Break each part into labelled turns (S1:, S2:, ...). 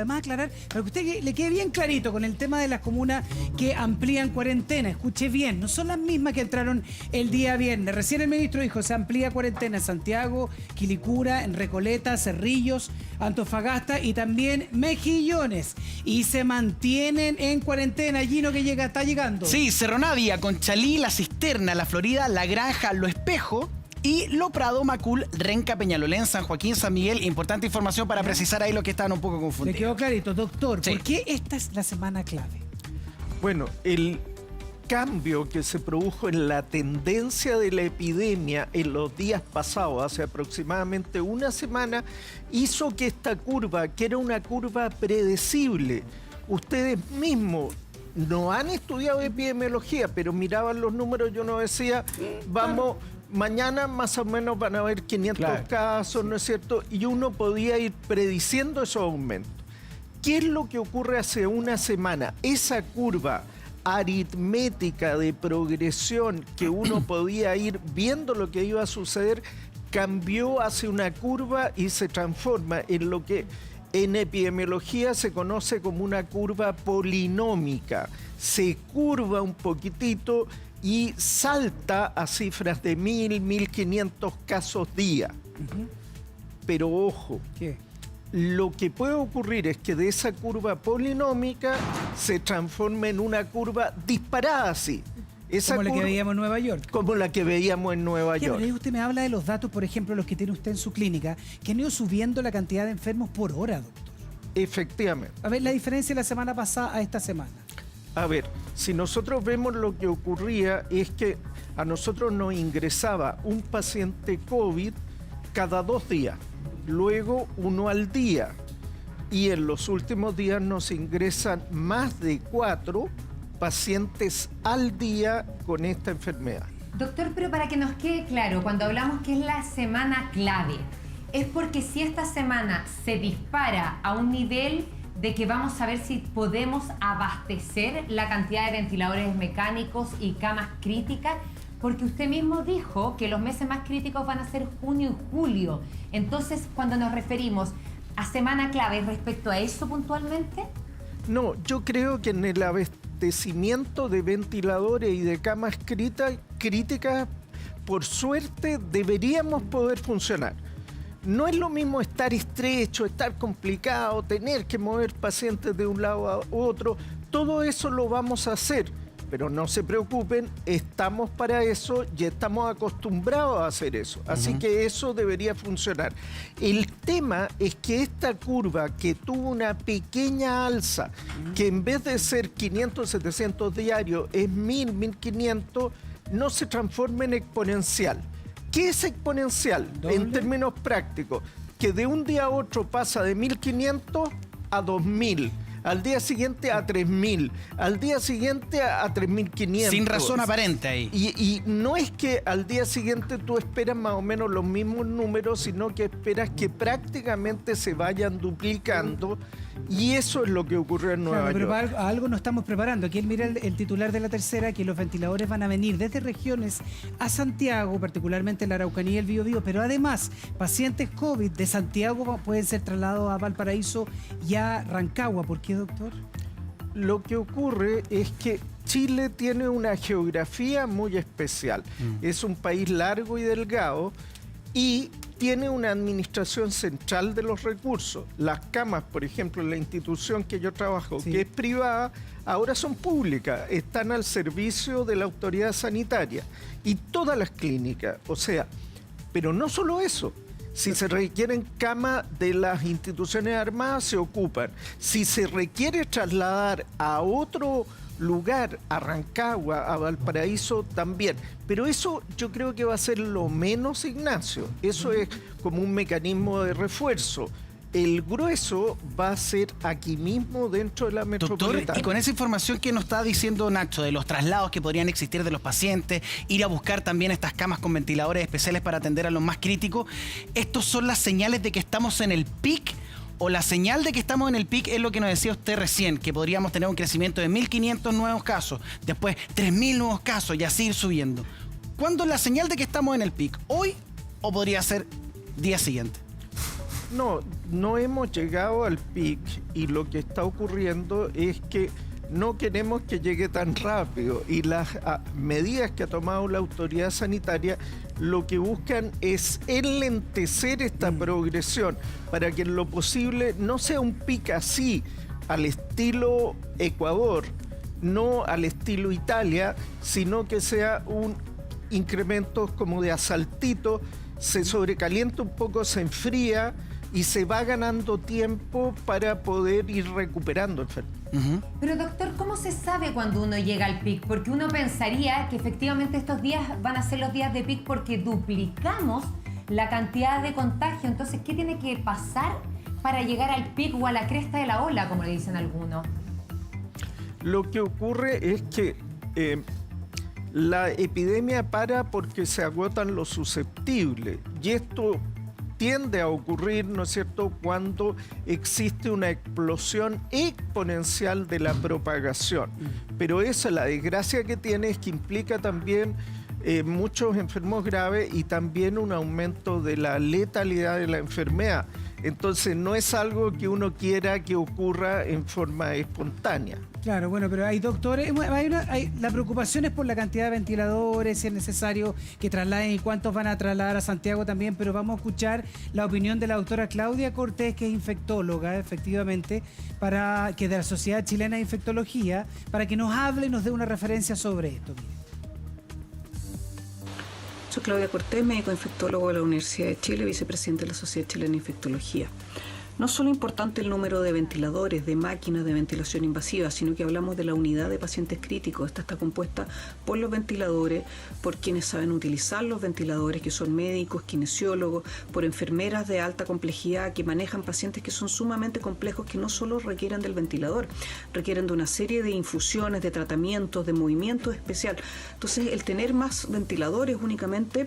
S1: Además, aclarar, para que usted le quede bien clarito con el tema de las comunas que amplían cuarentena. Escuche bien, no son las mismas que entraron el día viernes. Recién el ministro dijo, se amplía cuarentena en Santiago, Quilicura, en Recoleta, Cerrillos, Antofagasta y también Mejillones. Y se mantienen en cuarentena. Gino, que está llegando.
S2: Sí, Cerro Navia, Conchalí, La Cisterna, La Florida, La Granja, Lo Espejo y Lo Prado, Macul, Renca, Peñalolén, San Joaquín, San Miguel. Importante información para precisar ahí lo que estaban un poco confundidos.
S1: Le quedó clarito, doctor.
S2: Sí.
S1: ¿Por qué esta es la semana clave?
S3: Bueno, el cambio que se produjo en la tendencia de la epidemia en los días pasados, hace aproximadamente una semana, hizo que esta curva, que era una curva predecible, ustedes mismos no han estudiado epidemiología, pero miraban los números y uno decía, vamos, mañana más o menos van a haber 500 casos, ¿no es cierto? Y uno podía ir prediciendo esos aumentos. ¿Qué es lo que ocurre hace una semana? Esa curva aritmética de progresión que uno podía ir viendo lo que iba a suceder, cambió hacia una curva y se transforma en lo que en epidemiología se conoce como una curva polinómica. Se curva un poquitito y salta a cifras de 1.000, 1.500 casos día. Pero ojo,
S1: ¿Qué?
S3: lo que puede ocurrir es que de esa curva polinómica se transforme en una curva disparada así. Esa
S1: Como la que
S3: curva,
S1: veíamos en Nueva York.
S3: como la que veíamos en Nueva
S1: Ya,
S3: York.
S1: pero ahí usted me habla de los datos, por ejemplo, los que tiene usted en su clínica, que han ido subiendo la cantidad de enfermos por hora, doctor.
S3: Efectivamente.
S1: A ver, la diferencia de la semana pasada a esta semana.
S3: A ver, si nosotros vemos lo que ocurría es que a nosotros nos ingresaba un paciente COVID cada 2 días, luego uno al día. Y en los últimos días nos ingresan más de 4 pacientes al día con esta enfermedad.
S4: Doctor, pero para que nos quede claro, cuando hablamos que es la semana clave, es porque si esta semana se dispara a un nivel de que vamos a ver si podemos abastecer la cantidad de ventiladores mecánicos y camas críticas, porque usted mismo dijo que los meses más críticos van a ser junio y julio. Entonces, cuando nos referimos a semana clave, ¿respecto a eso puntualmente?
S3: No, yo creo que en el abastecimiento de ventiladores y de camas críticas, por suerte, deberíamos poder funcionar. No es lo mismo estar estrecho, estar complicado, tener que mover pacientes de un lado a otro. Todo eso lo vamos a hacer, pero no se preocupen, estamos para eso y estamos acostumbrados a hacer eso. Así que eso debería funcionar. El tema es que esta curva que tuvo una pequeña alza, que en vez de ser 500, 700 diarios, es 1.000, 1.500, no se transforme en exponencial. ¿Qué es exponencial?
S1: ¿Doble?
S3: En términos prácticos, que de un día a otro pasa de 1.500 a 2.000, al día siguiente a 3.000, al día siguiente a 3.500.
S2: Sin razón aparente ahí.
S3: Y no es que al día siguiente tú esperas más o menos los mismos números, sino que esperas que prácticamente se vayan duplicando, y eso es lo que ocurrió en Nueva
S1: Claro, pero
S3: York.
S1: a algo nos estamos preparando. Aquí mira el titular de La Tercera, que los ventiladores van a venir desde regiones a Santiago, particularmente la Araucanía y el Biobío, pero además pacientes COVID de Santiago pueden ser trasladados a Valparaíso y a Rancagua. ¿Por qué, doctor?
S3: Lo que ocurre es que Chile tiene una geografía muy especial. Es un país largo y delgado y tiene una administración central de los recursos. Las camas, por ejemplo, en la institución que yo trabajo,
S1: Sí.
S3: que es privada, ahora son públicas, están al servicio de la autoridad sanitaria. Y todas las clínicas, o sea, pero no solo eso. Si se requieren camas de las instituciones armadas, se ocupan. Si se requiere trasladar a otro lugar, a Rancagua, a Valparaíso, también. Pero eso yo creo que va a ser lo menos, Ignacio. Eso es como un mecanismo de refuerzo. El grueso va a ser aquí mismo dentro de la
S2: Doctor,
S3: metropolitana.
S2: y con esa información que nos está diciendo Nacho, de los traslados que podrían existir de los pacientes, ir a buscar también estas camas con ventiladores especiales para atender a los más críticos, ¿estos son las señales de que estamos en el pic? ¿O la señal de que estamos en el pic es lo que nos decía usted recién, que podríamos tener un crecimiento de 1.500 nuevos casos, después 3.000 nuevos casos y así ir subiendo? ¿Cuándo es la señal de que estamos en el pic? ¿Hoy o podría ser día siguiente?
S3: No hemos llegado al pic y lo que está ocurriendo es que no queremos que llegue tan rápido y las medidas que ha tomado la autoridad sanitaria lo que buscan es enlentecer esta progresión para que en lo posible no sea un pic así al estilo Ecuador, no al estilo Italia, sino que sea un incremento como de asaltito, se sobrecalienta un poco, se enfría y se va ganando tiempo para poder ir recuperando enfermos.
S4: Pero doctor, ¿cómo se sabe cuando uno llega al pic? Porque uno pensaría que efectivamente estos días van a ser los días de pic porque duplicamos la cantidad de contagio. Entonces, ¿qué tiene que pasar para llegar al pic o a la cresta de la ola, como le dicen algunos?
S3: Lo que ocurre es que la epidemia para porque se agotan los susceptibles y esto tiende a ocurrir, ¿no es cierto?, cuando existe una explosión exponencial de la propagación. Pero esa, la desgracia que tiene es que implica también muchos enfermos graves y también un aumento de la letalidad de la enfermedad. Entonces no es algo que uno quiera que ocurra en forma espontánea.
S1: Claro, bueno, pero hay doctores, la preocupación es por la cantidad de ventiladores, si es necesario que trasladen y cuántos van a trasladar a Santiago también, pero vamos a escuchar la opinión de la doctora Claudia Cortés, que es infectóloga, efectivamente, de la Sociedad Chilena de Infectología, para que nos hable y nos dé una referencia sobre esto.
S5: Soy Claudia Cortés, médico infectólogo de la Universidad de Chile, vicepresidente de la Sociedad Chilena de Infectología. No es solo importante el número de ventiladores, de máquinas de ventilación invasiva, sino que hablamos de la unidad de pacientes críticos. Esta está compuesta por los ventiladores, por quienes saben utilizar los ventiladores, que son médicos, kinesiólogos, por enfermeras de alta complejidad que manejan pacientes que son sumamente complejos, que no solo requieren del ventilador, requieren de una serie de infusiones, de tratamientos, de movimientos especial. Entonces, el tener más ventiladores únicamente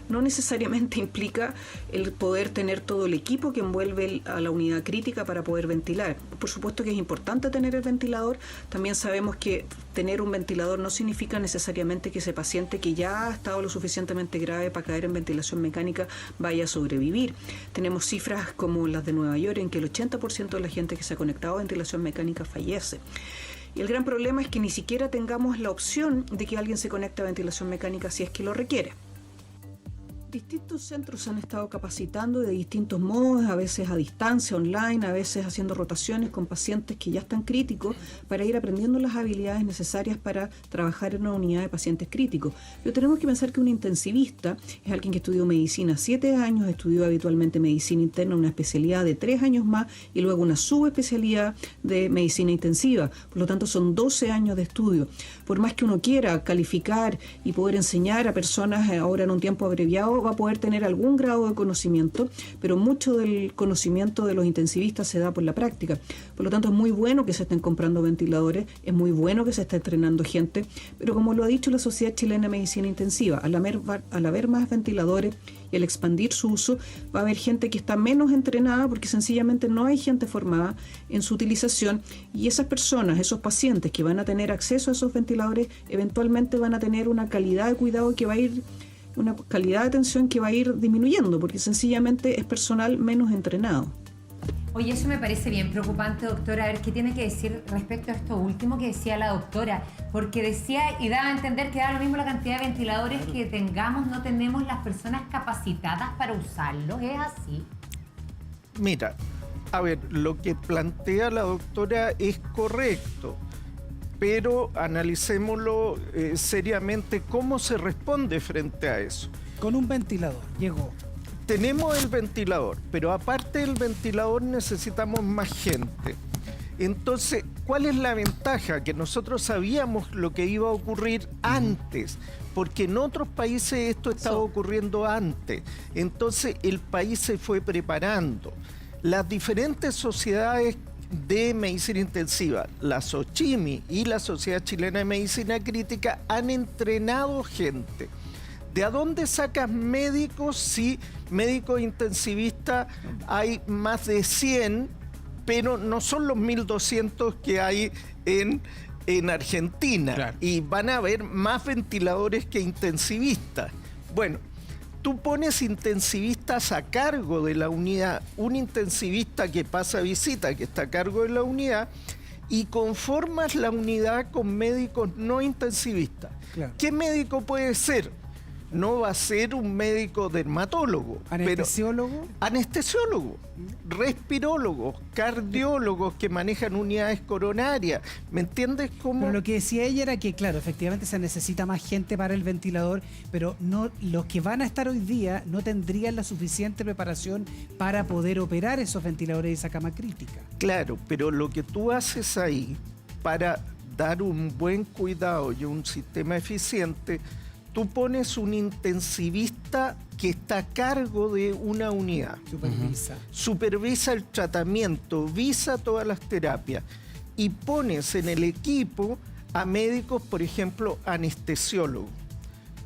S5: no necesariamente implica el poder tener todo el equipo que envuelve a la unidad crítica para poder ventilar. Por supuesto que es importante tener el ventilador. También sabemos que tener un ventilador no significa necesariamente que ese paciente que ya ha estado lo suficientemente grave para caer en ventilación mecánica vaya a sobrevivir. Tenemos cifras como las de Nueva York en que el 80% de la gente que se ha conectado a ventilación mecánica fallece. Y el gran problema es que ni siquiera tengamos la opción de que alguien se conecte a ventilación mecánica si es que lo requiere. Distintos centros se han estado capacitando de distintos modos, a veces a distancia, online, a veces haciendo rotaciones con pacientes que ya están críticos para ir aprendiendo las habilidades necesarias para trabajar en una unidad de pacientes críticos. Pero tenemos que pensar que un intensivista es alguien que estudió medicina 7 años, estudió habitualmente medicina interna, una especialidad de 3 años más y luego una subespecialidad de medicina intensiva. Por lo tanto, son 12 años de estudio. Por más que uno quiera calificar y poder enseñar a personas ahora en un tiempo abreviado, va a poder tener algún grado de conocimiento, pero mucho del conocimiento de los intensivistas se da por la práctica. Por lo tanto, es muy bueno que se estén comprando ventiladores, es muy bueno que se esté entrenando gente, pero como lo ha dicho la Sociedad Chilena de Medicina Intensiva, al haber más ventiladores y al expandir su uso, va a haber gente que está menos entrenada porque sencillamente no hay gente formada en su utilización y esas personas, esos pacientes que van a tener acceso a esos ventiladores, eventualmente van a tener una calidad de cuidado que va a ir una calidad de atención que va a ir disminuyendo porque sencillamente es personal menos entrenado.
S4: Oye, eso me parece bien preocupante, doctora. A ver, ¿qué tiene que decir respecto a esto último que decía la doctora? Porque decía y daba a entender que da lo mismo la cantidad de ventiladores que tengamos, no tenemos las personas capacitadas para usarlos. ¿Es así?
S3: Mira, a ver, lo que plantea la doctora es correcto, pero analicémoslo seriamente cómo se responde frente a eso.
S1: Con un ventilador, llegó.
S3: Tenemos el ventilador, pero aparte del ventilador necesitamos más gente. Entonces, ¿cuál es la ventaja? Que nosotros sabíamos lo que iba a ocurrir antes, porque en otros países esto estaba ocurriendo antes. Entonces, el país se fue preparando. Las diferentes sociedades de medicina intensiva, la SOCHIMI y la Sociedad Chilena de Medicina Crítica, han entrenado gente. ¿De dónde sacas médicos? Sí, médicos intensivistas hay más de 100, pero no son los 1.200 que hay en Argentina. Claro. Y van a haber más ventiladores que intensivistas. Bueno, tú pones intensivistas a cargo de la unidad, un intensivista que pasa visita, que está a cargo de la unidad, y conformas la unidad con médicos no intensivistas.
S1: Claro.
S3: ¿Qué médico puede ser? No va a ser un médico dermatólogo,
S1: ¿Anestesiólogo?
S3: pero anestesiólogo, respirólogos, cardiólogos que manejan unidades coronarias. ¿Me entiendes cómo?
S1: Pero lo que decía ella era que, claro, efectivamente se necesita más gente para el ventilador, pero no, los que van a estar hoy día no tendrían la suficiente preparación para poder operar esos ventiladores y esa cama crítica.
S3: Claro, pero lo que tú haces ahí para dar un buen cuidado y un sistema eficiente, tú pones un intensivista que está a cargo de una unidad. Supervisa el tratamiento, visa todas las terapias y pones en el equipo a médicos, por ejemplo, anestesiólogos.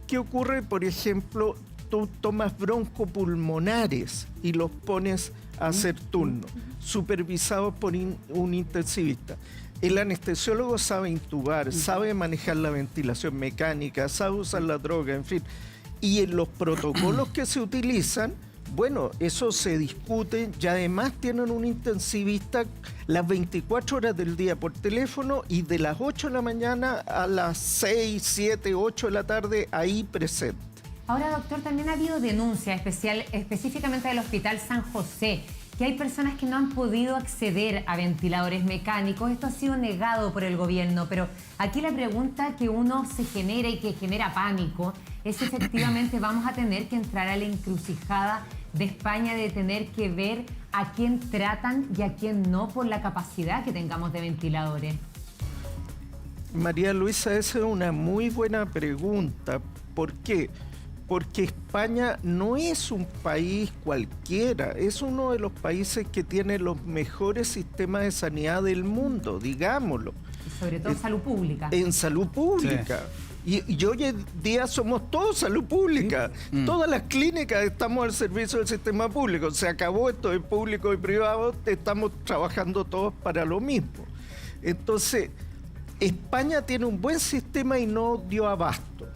S3: ¿Qué ocurre, por ejemplo, tú tomas broncopulmonares y los pones a hacer turno, supervisados por un intensivista? El anestesiólogo sabe intubar, sabe manejar la ventilación mecánica, sabe usar la droga, en fin. Y en los protocolos que se utilizan, bueno, eso se discute y además tienen un intensivista las 24 horas del día por teléfono y de las 8 de la mañana a las 6, 7, 8 de la tarde ahí presente.
S4: Ahora, doctor, también ha habido denuncias específicamente del Hospital San José, que hay personas que no han podido acceder a ventiladores mecánicos. Esto ha sido negado por el gobierno, pero aquí la pregunta que uno se genera y que genera pánico es si efectivamente vamos a tener que entrar a la encrucijada de España de tener que ver a quién tratan y a quién no por la capacidad que tengamos de ventiladores.
S3: María Luisa, esa es una muy buena pregunta. ¿Por qué? Porque España no es un país cualquiera, es uno de los países que tiene los mejores sistemas de sanidad del mundo, digámoslo.
S4: Y sobre todo salud pública.
S3: En salud pública. Sí. Y hoy en día somos todos salud pública. Sí. Todas las clínicas estamos al servicio del sistema público. Se acabó esto de público y privado, estamos trabajando todos para lo mismo. Entonces, España tiene un buen sistema y no dio abasto.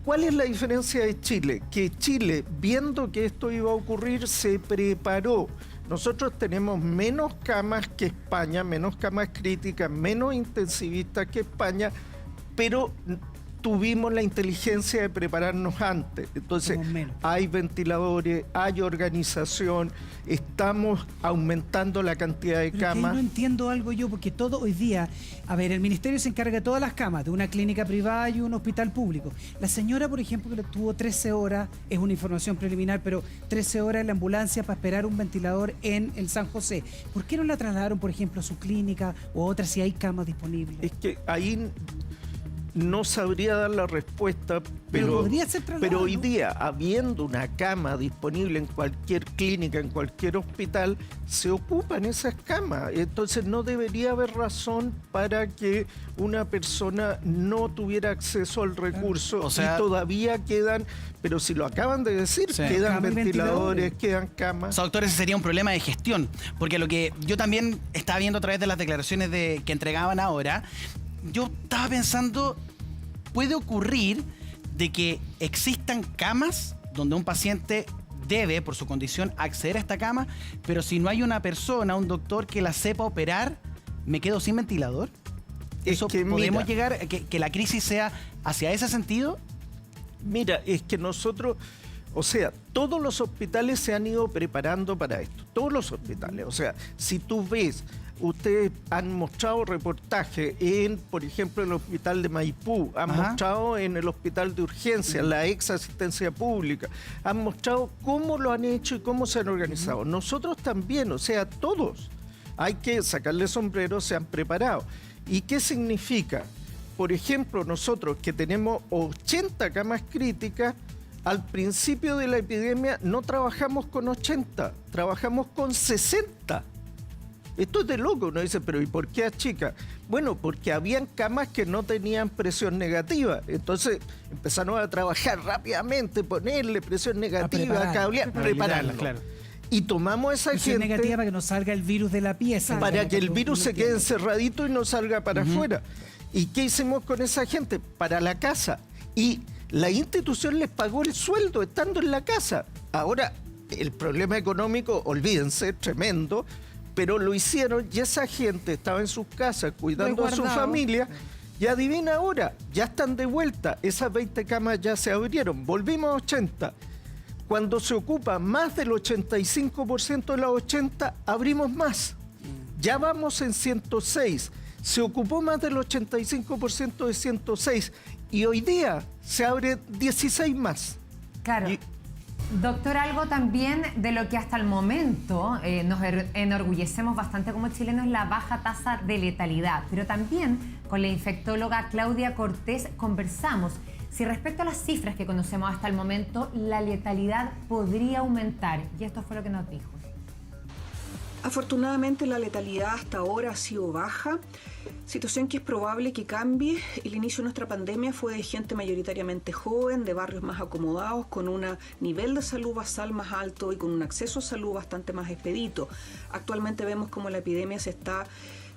S3: ¿Cuál es la diferencia de Chile? Que Chile, viendo que esto iba a ocurrir, se preparó. Nosotros tenemos menos camas que España, menos camas críticas, menos intensivistas que España, pero tuvimos la inteligencia de prepararnos antes. Entonces, hay ventiladores, hay organización, estamos aumentando la cantidad de camas.
S1: No entiendo algo yo, porque todo hoy día, a ver, el ministerio se encarga de todas las camas, de una clínica privada y un hospital público. La señora, por ejemplo, que tuvo 13 horas, es una información preliminar, pero 13 horas en la ambulancia para esperar un ventilador en el San José. ¿Por qué no la trasladaron, por ejemplo, a su clínica o a otra si hay camas disponibles?
S3: Es que ahí no sabría dar la respuesta,
S1: pero podría ser trasladado,
S3: pero hoy
S1: ¿no?
S3: día, habiendo una cama disponible en cualquier clínica, en cualquier hospital, se ocupan esas camas. Entonces no debería haber razón para que una persona no tuviera acceso al recurso. O sea, y todavía quedan, pero si lo acaban de decir, sí, quedan ventiladores, quedan camas.
S2: O sea, doctor, ese sería un problema de gestión, porque lo que yo también estaba viendo a través de las declaraciones que entregaban ahora, yo estaba pensando, puede ocurrir de que existan camas donde un paciente debe, por su condición, acceder a esta cama, pero si no hay una persona, un doctor que la sepa operar, ¿me quedo sin ventilador? ¿Eso podemos llegar a que la crisis sea hacia ese sentido?
S3: Mira, es que nosotros, o sea, todos los hospitales se han ido preparando para esto, todos los hospitales. O sea, si tú ves, ustedes han mostrado reportajes en, por ejemplo, el hospital de Maipú, han mostrado en el hospital de urgencia, la ex asistencia pública, han mostrado cómo lo han hecho y cómo se han organizado. Nosotros también, o sea, todos, hay que sacarle sombrero, se han preparado. ¿Y qué significa? Por ejemplo, nosotros que tenemos 80 camas críticas, al principio de la epidemia no trabajamos con 80, trabajamos con 60. Esto es de loco, uno dice, pero ¿y por qué achica? Bueno, porque habían camas que no tenían presión negativa. Entonces empezaron a trabajar rápidamente, ponerle presión negativa, cablear, prepararla. Claro. Y tomamos esa
S1: presión negativa para que no salga el virus de la pieza.
S3: Para que el virus se quede encerradito y no salga para afuera. ¿Y qué hicimos con esa gente? Para la casa. Y La institución les pagó el sueldo estando en la casa. Ahora, el problema económico, olvídense, tremendo, pero lo hicieron y esa gente estaba en sus casas cuidando a su familia. Y adivina ahora, ya están de vuelta. Esas 20 camas ya se abrieron. Volvimos a 80. Cuando se ocupa más del 85% de las 80, abrimos más. Ya vamos en 106. Se ocupó más del 85% de 106. Y hoy día se abre 16 más.
S4: Claro. Doctor, algo también de lo que hasta el momento nos enorgullecemos bastante como chilenos es la baja tasa de letalidad. Pero también con la infectóloga Claudia Cortés conversamos si respecto a las cifras que conocemos hasta el momento, la letalidad podría aumentar. Y esto fue lo que nos dijo.
S5: Afortunadamente la letalidad hasta ahora ha sido baja, situación que es probable que cambie. El inicio de nuestra pandemia fue de gente mayoritariamente joven, de barrios más acomodados, con un nivel de salud basal más alto y con un acceso a salud bastante más expedito. Actualmente vemos como la epidemia se está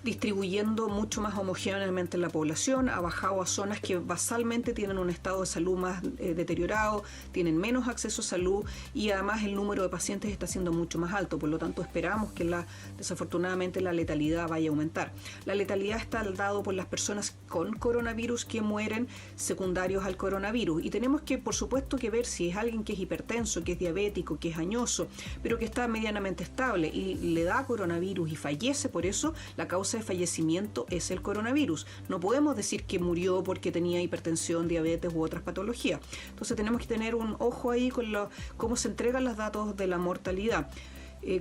S5: distribuyendo mucho más homogéneamente en la población, ha bajado a zonas que basalmente tienen un estado de salud más deteriorado, tienen menos acceso a salud y además el número de pacientes está siendo mucho más alto, por lo tanto esperamos que desafortunadamente la letalidad vaya a aumentar. La letalidad está dado por las personas con coronavirus que mueren secundarios al coronavirus y tenemos que, por supuesto, que ver si es alguien que es hipertenso, que es diabético, que es añoso, pero que está medianamente estable y le da coronavirus y fallece por eso, la causa de fallecimiento es el coronavirus. No podemos decir que murió porque tenía hipertensión, diabetes u otras patologías. Entonces tenemos que tener un ojo ahí con cómo se entregan los datos de la mortalidad.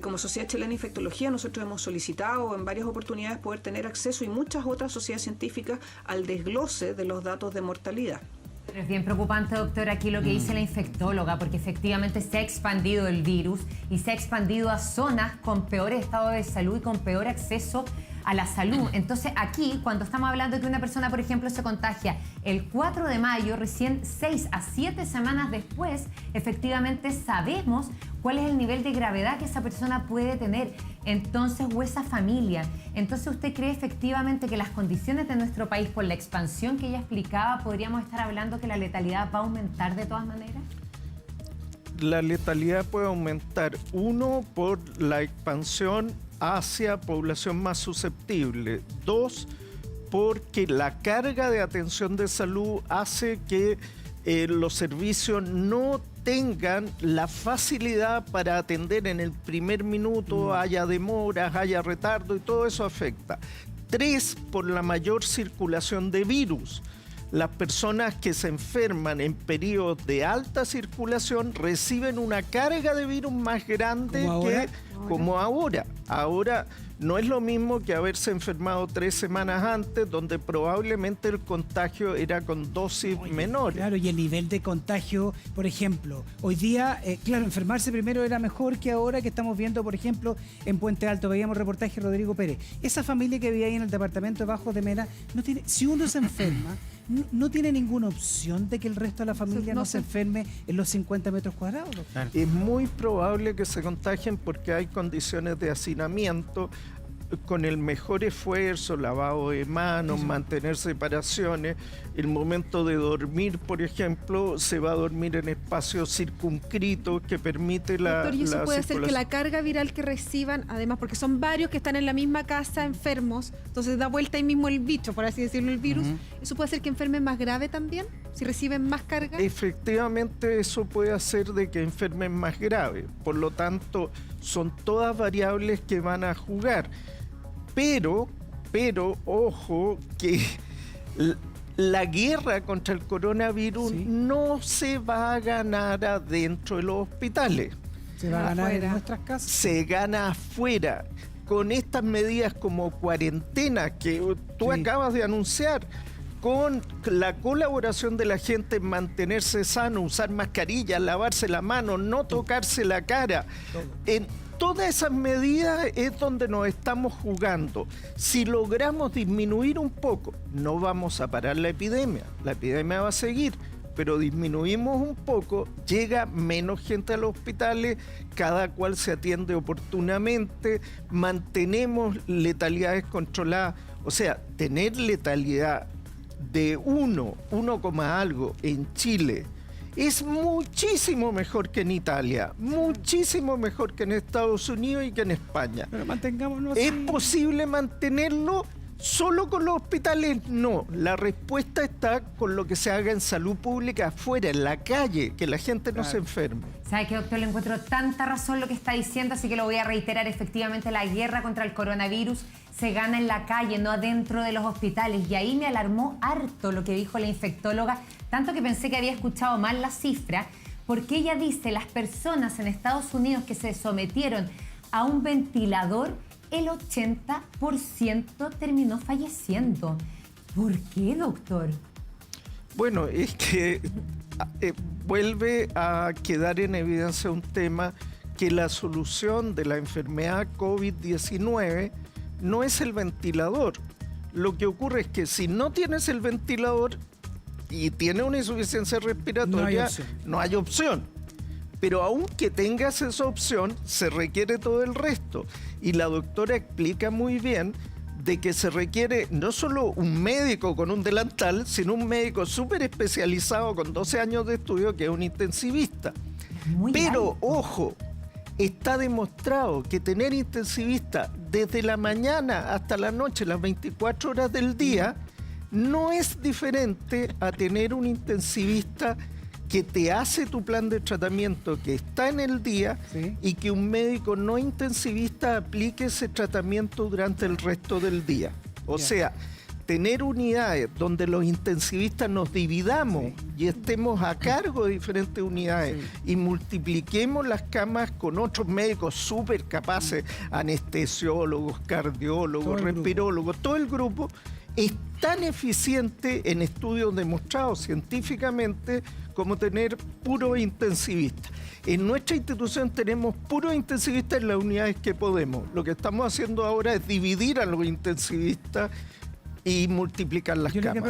S5: Como Sociedad Chilena de Infectología nosotros hemos solicitado en varias oportunidades poder tener acceso y muchas otras sociedades científicas al desglose de los datos de mortalidad.
S4: Pero es bien preocupante, doctor, aquí lo que dice la infectóloga, porque efectivamente se ha expandido el virus y se ha expandido a zonas con peor estado de salud y con peor acceso a la salud. Entonces aquí, cuando estamos hablando de que una persona, por ejemplo, se contagia el 4 de mayo, recién 6 a 7 semanas después, efectivamente sabemos cuál es el nivel de gravedad que esa persona puede tener, entonces, o esa familia. Entonces, ¿usted cree efectivamente que las condiciones de nuestro país, por la expansión que ella explicaba, podríamos estar hablando que la letalidad va a aumentar de todas maneras?
S3: La letalidad puede aumentar, uno, por la expansión hacia población más susceptible. Dos, porque la carga de atención de salud hace que los servicios no tengan la facilidad para atender en el primer minuto, haya demoras, haya retardo y todo eso afecta. Tres, por la mayor circulación de virus. Las personas que se enferman en periodos de alta circulación reciben una carga de virus más grande como ahora. Ahora no es lo mismo que haberse enfermado 3 semanas antes, donde probablemente el contagio era con dosis menores.
S1: Claro, y el nivel de contagio, por ejemplo, hoy día, claro, enfermarse primero era mejor que ahora que estamos viendo, por ejemplo, en Puente Alto, veíamos reportaje de Rodrigo Pérez. Esa familia que vivía ahí en el departamento de Bajos de Mena, no tiene, si uno se enferma, no tiene ninguna opción de que el resto de la familia no se enferme en los 50 metros cuadrados.
S3: Claro. Es muy probable que se contagien porque hay condiciones de hacinamiento con el mejor esfuerzo, lavado de manos, mantener separaciones. El momento de dormir, por ejemplo, se va a dormir en espacios circunscritos que permite la
S6: Doctor, y eso puede hacer que
S3: circulación.
S6: la carga viral que reciban, además, porque son varios que están en la misma casa enfermos, entonces da vuelta ahí mismo el bicho, por así decirlo, el virus. ¿Eso puede hacer que enfermen más grave también? Si reciben más carga.
S3: Efectivamente, eso puede hacer de que enfermen más grave. Por lo tanto, son todas variables que van a jugar. Pero, ojo, que la guerra contra el coronavirus no se va a ganar adentro de los hospitales.
S1: Se va a ganar en nuestras casas.
S3: Se gana afuera. Con estas medidas como cuarentena que tú acabas de anunciar, con la colaboración de la gente en mantenerse sano, usar mascarillas, lavarse la mano, no tocarse la cara. En todas esas medidas es donde nos estamos jugando. Si logramos disminuir un poco, no vamos a parar la epidemia va a seguir, pero disminuimos un poco, llega menos gente a los hospitales, cada cual se atiende oportunamente, mantenemos letalidades controladas. O sea, tener letalidad de 1, algo en Chile es muchísimo mejor que en Italia, muchísimo mejor que en Estados Unidos y que en España.
S1: Pero mantengámonos
S3: ¿Es
S1: así.
S3: posible mantenerlo solo con los hospitales? No, la respuesta está con lo que se haga en salud pública afuera, en la calle, que la gente no se enferme.
S4: ¿Sabe qué, doctor? Le encuentro tanta razón lo que está diciendo, así que lo voy a reiterar. Efectivamente, la guerra contra el coronavirus se gana en la calle, no adentro de los hospitales. Y ahí me alarmó harto lo que dijo la infectóloga, tanto que pensé que había escuchado mal la cifra, porque ella dice, las personas en Estados Unidos que se sometieron a un ventilador, el 80% terminó falleciendo. ¿Por qué, doctor?
S3: Bueno, es que vuelve a quedar en evidencia un tema que la solución de la enfermedad COVID-19 no es el ventilador. Lo que ocurre es que si no tienes el ventilador y tienes una insuficiencia respiratoria, no hay opción. Pero aunque tengas esa opción, se requiere todo el resto. Y la doctora explica muy bien de que se requiere no solo un médico con un delantal, sino un médico súper especializado con 12 años de estudio, que es un intensivista. Pero, ojo, está demostrado que tener intensivista desde la mañana hasta la noche, las 24 horas del día, no es diferente a tener un intensivista que te hace tu plan de tratamiento, que está en el día, y que un médico no intensivista aplique ese tratamiento durante el resto del día. O sea, tener unidades donde los intensivistas nos dividamos y estemos a cargo de diferentes unidades y multipliquemos las camas con otros médicos súper capaces, anestesiólogos, cardiólogos, respirólogos, todo el grupo, es tan eficiente en estudios demostrados científicamente como tener puro intensivista. En nuestra institución tenemos puros intensivistas en las unidades que podemos. Lo que estamos haciendo ahora es dividir a los intensivistas y multiplicar las camas.